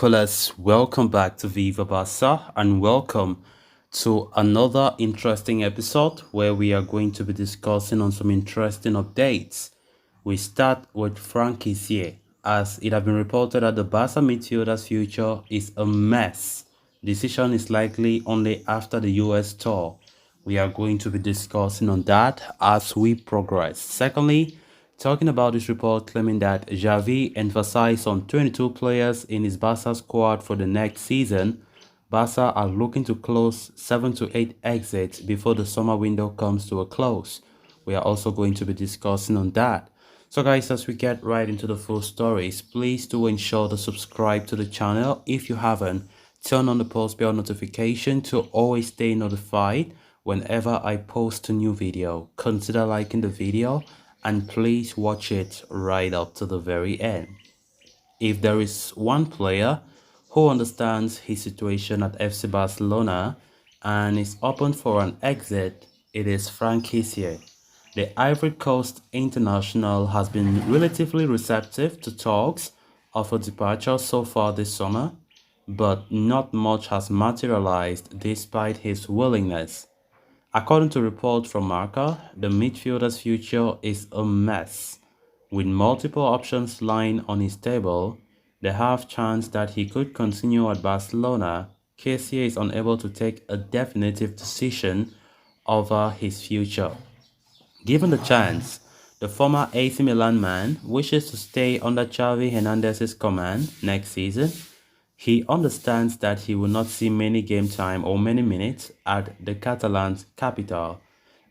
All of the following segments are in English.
binoculars, welcome back to Viva Barca and welcome to another interesting episode where we are going to be discussing on some interesting updates. We start with Franck Kessié, as it has been reported that the Barca midfielder's future is a mess. Decision is likely only after the US tour. We are going to be discussing on that as we progress. Secondly, talking about this report claiming that Xavi emphasized on 22 players in his Barca squad for the next season, Barca are looking to close 7 to 8 exits before the summer window comes to a close. We are also going to be discussing on that. So guys, as we get right into the full stories, please do ensure to subscribe to the channel if you haven't. Turn on the post bell notification to always stay notified whenever I post a new video. Consider liking the video and please watch it right up to the very end. If there is one player who understands his situation at FC Barcelona and is open for an exit, it is Franck Kessié. The Ivory Coast international has been relatively receptive to talks of a departure so far this summer, but not much has materialized despite his willingness. According to reports from Marca, the midfielder's future is a mess. With multiple options lying on his table, the half chance that he could continue at Barcelona, Kessie is unable to take a definitive decision over his future. Given the chance, the former AC Milan man wishes to stay under Xavi Hernandez's command next season. He understands that he will not see many game time or many minutes at the Catalan capital,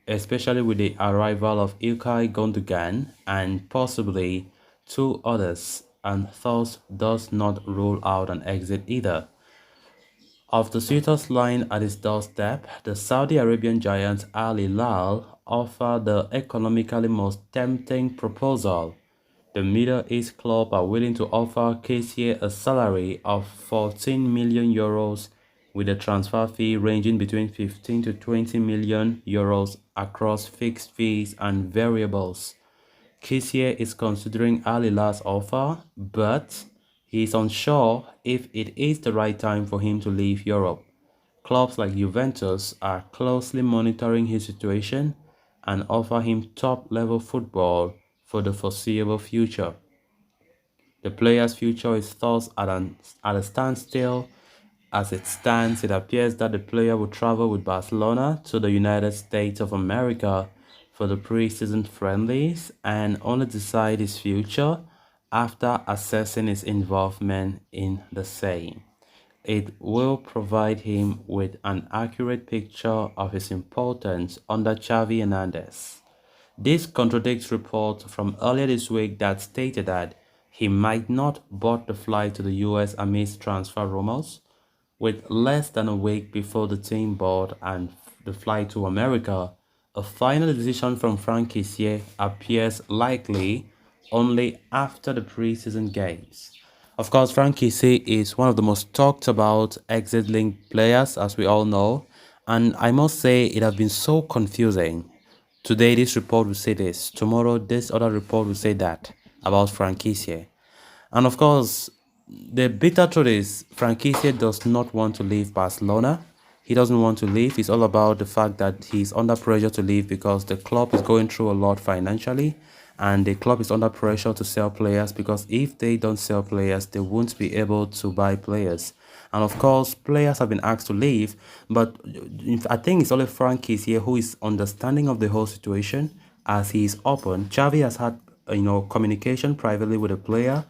especially with the arrival of Ilkay Gundogan and possibly two others, and thus does not rule out an exit either. Of the suitors lying at his doorstep, the Saudi Arabian giant Al Hilal offer the economically most tempting proposal. The Middle East club are willing to offer Kessié a salary of 14 million euros with a transfer fee ranging between 15 to 20 million euros across fixed fees and variables. Kessié is considering Al Hilal's offer, but he is unsure if it is the right time for him to leave Europe. Clubs like Juventus are closely monitoring his situation and offer him top-level football for the foreseeable future. The player's future is thus at a standstill. As it stands, it appears that the player will travel with Barcelona to the United States of America for the preseason friendlies and only decide his future after assessing his involvement in the same. It will provide him with an accurate picture of his importance under Xavi Hernandez. This contradicts reports from earlier this week that stated that he might not board the flight to the US amidst transfer rumors. With less than a week before the team board and the flight to America, a final decision from Franck Kessié appears likely only after the preseason games. Of course, Franck Kessié is one of the most talked about exit-linked players, as we all know, and I must say it has been so confusing. Today, this report will say this. Tomorrow, this other report will say that about Franck Kessié. And of course, the bitter truth is Franck Kessié does not want to leave Barcelona. He doesn't want to leave. It's all about the fact that he's under pressure to leave because the club is going through a lot financially and the club is under pressure to sell players because if they don't sell players, they won't be able to buy players. And of course, players have been asked to leave, but I think it's only Franck Kessié who is understanding of the whole situation as he is open. Xavi has had communication privately with the player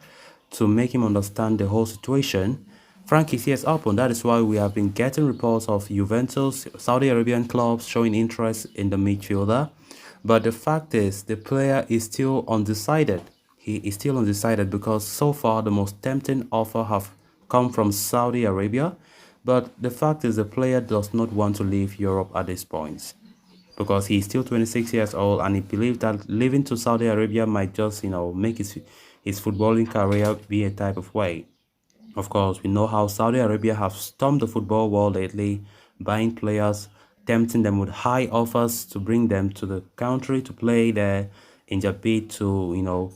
to make him understand the whole situation. Franck Kessié is open. That is why we have been getting reports of Juventus, Saudi Arabian clubs showing interest in the midfielder. But the fact is, the player is still undecided. He is still undecided because so far the most tempting offer have come from Saudi Arabia. But the fact is, the player does not want to leave Europe at this point because he's still 26 years old and he believes that leaving to Saudi Arabia might just, make his footballing career be a type of way. Of course, we know how Saudi Arabia have stormed the football world lately, buying players, tempting them with high offers to bring them to the country to play there in their bid to,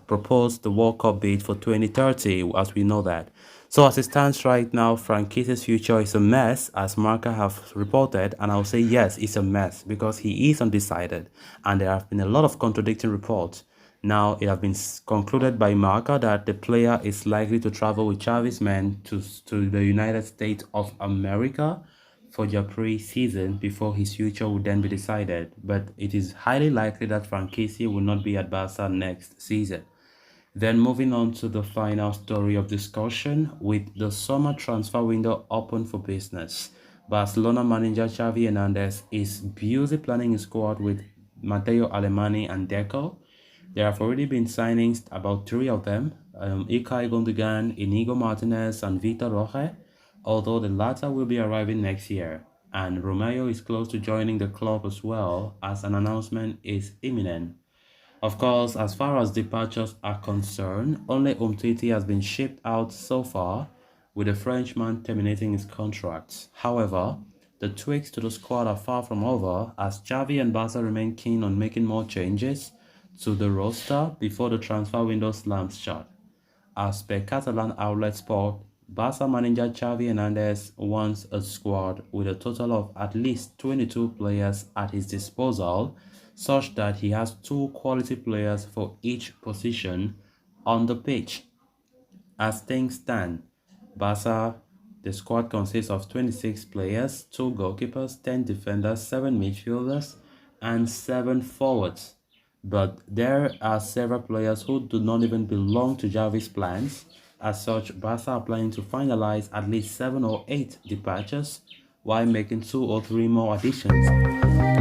propose the World Cup bid for 2030, as we know that. So as it stands right now, Franck Kessié's future is a mess, as Marca have reported, and I'll say yes, it's a mess because he is undecided, and there have been a lot of contradicting reports. Now, it has been concluded by Marca that the player is likely to travel with Xavi's men to the United States of America for their pre-season before his future would then be decided. But it is highly likely that Franck Kessié will not be at Barca next season. Then moving on to the final story of discussion, with the summer transfer window open for business. Barcelona manager Xavi Hernandez is busy planning his squad with Matteo Alemany and Deco. There have already been signings, about three of them, Ilkay Gundogan, Inigo Martinez, and Vitor Roque, although the latter will be arriving next year. And Romeo is close to joining the club as well, as an announcement is imminent. Of course, as far as departures are concerned, only Umtiti has been shipped out so far, with the Frenchman terminating his contract. However, the tweaks to the squad are far from over, as Xavi and Barca remain keen on making more changes to the roster before the transfer window slams shut. As per Catalan outlet Sport, Barca manager Xavi Hernandez wants a squad with a total of at least 22 players at his disposal, such that he has two quality players for each position on the pitch. As things stand, Barca, the squad consists of 26 players, 2 goalkeepers, 10 defenders, 7 midfielders, and 7 forwards. But there are several players who do not even belong to Javi's plans. As such, Barca are planning to finalize at least 7 or 8 departures while making 2 or 3 more additions.